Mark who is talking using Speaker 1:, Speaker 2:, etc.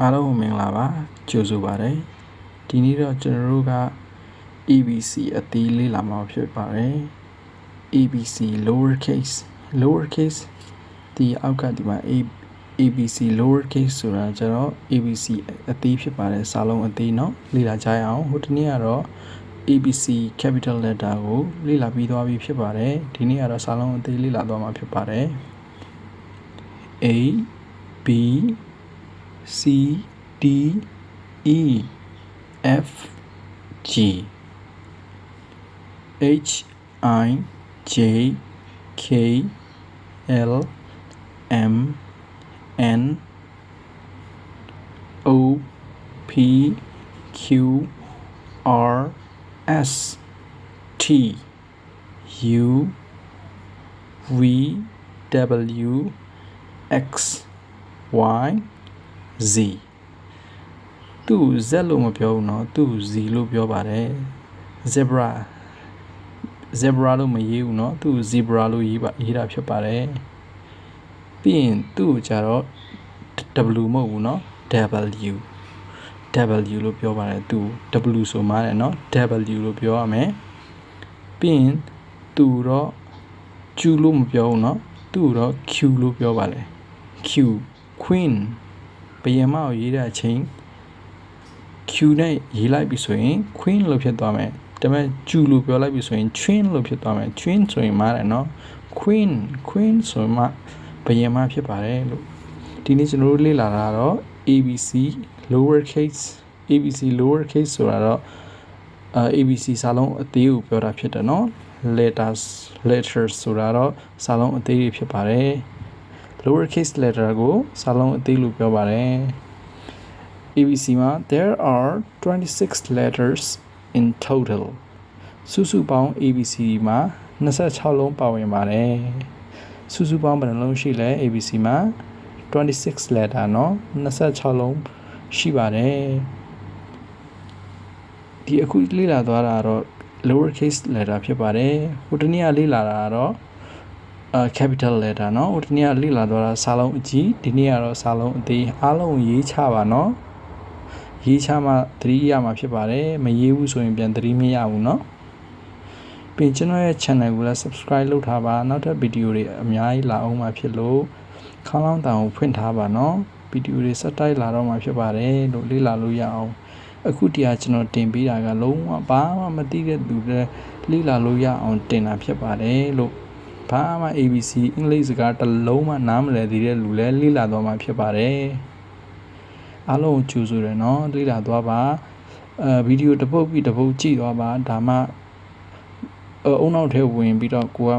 Speaker 1: အားလုံးမင်္ဂလာပါကြိုဆိုပါတယ်ဒီနေ့တော့ကျွန်တော်တို့က ABC အသေးလေးလာမှာဖြစ်ပါတယ် ABC lowercase ဒီအောက်ကဒီမှာ ABC lowercase ဆိုတာကျတော့ ABC အသေးဖြစ်ပါတယ်စာလုံးအသေးเนาะလေ့လာကြရအောင်ဟိုတနေ့ကတော့ ABC capital letter ကိုလေ့လာပြီးသွားပြီဖြစ်ပါတယ်ဒီနေ့ကတော့စာလုံးအသေးလေ့လာသွားမှာဖြစ်ပါတယ် A B C D E F G H I J K L M N O P Q R S T U V W X Y Z သူ့ Z လို့မပြောဘူးเนาะသူ့ Z လို့ပြောပါတယ် zebra လို့မရေးဘူးเนาะသူ့ zebra လို့ရေးတာဖြစ်ပါတယ်ပြီးရင်သူ့ကြတော့ W မဟုတ်ဘူးเนาะ W လို့ပြောပါတယ်သူ W ဆိုမှတယ်เนาะ W လို့ပြောရမယ်ပြီးရင်သူတော့ Q လို့မပြောဘူးเนาะသူတော့ Q လို့ပြောပါတယ် Q queen ဘယင်မကိုရေးတဲ့အချိန် Q နဲ့ရေးလိုက်ပြီဆိုရင် queen လို့ဖြစ်သွားမယ်ဒါပေမဲ့ Q လို့ပြောလိုက်ပြီဆိုရင် twin လို့ဖြစ်သွားမယ် twin ဆိုရင်မားတယ်เนาะ queen ဆိုမှဘယင်မဖြစ်ပါတယ်လို့ဒီနေ့ကျွန်တော်တို့လေ့လာတာတော့ ABC lowercase ဆိုတာတော့ABC စာလုံးအသေးကိုပြောတာဖြစ်တယ်เนาะ letters ဆိုတာတော့စာလုံးအသေးတွေဖြစ်ပါတယ် lowercase letter ကိုစာလုံးအသေးလို့ပြောပါတယ် ABC မှာ there are 26 letters in total စုစုပေါင်း ABC မှာ26လုံးပါဝင်ပါတယ်စုစုပေါင်းဘယ်နှလုံးရှိလဲ ABC မှာ26 letter เนาะ26လုံးရှိပါတယ်ဒီအခုလေ့လာသွားတာတော့ lowercase letter ဖြစ်ပါတယ်ဟိုတနေ့ကလေ့လာတာကတော့capital letter เนาะဟိုတနေ့ကလေ့လာသွားတာစာလုံးအကြီးဒီနေ့ကတော့စာလုံးအသေးအားလုံးရေးချပါเนาะရေးချမှသတိရမှာဖြစ်ပါတယ်မရေးဘူးဆိုရင်ပြန်သတိမရဘူးเนาะပြင်ကျွန်တော်ရဲ့ channel ကိုလည်း subscribe လုပ်ထားပါနောက်ထပ်ဗီဒီယိုတွေအများကြီးလာအောင်မှာဖြစ်လို့ခေါင်းလောင်းတောင်ကိုဖွင့်ထားပါเนาะဗီဒီယိုတွေဆက်တိုက်လာတော့မှာဖြစ်ပါတယ်လို့လေ့လာလို့ရအောင်အခုတရားကျွန်တော်တင်ပေးတာကလုံးဝဘာမှမသိတဲ့သူတွေလေ့လာလို့ရအောင်တင်တာဖြစ်ပါတယ်လို့ဘာမှ ABC အင်္ဂလိပ်စကားတစ်လုံးမှနားမလည်သေးတဲ့လူလည်းလေ့လာသွားမှာဖြစ်ပါတယ်အားလုံးကိုကြိုဆိုတယ်เนาะလေ့လာသွားပါဗီဒီယိုတစ်ပုတ်ပြီးတစ်ပုတ်ကြည့်သွားပါဒါမှအုံနောက်ထဲဝင်ပြီးတော့ကိုက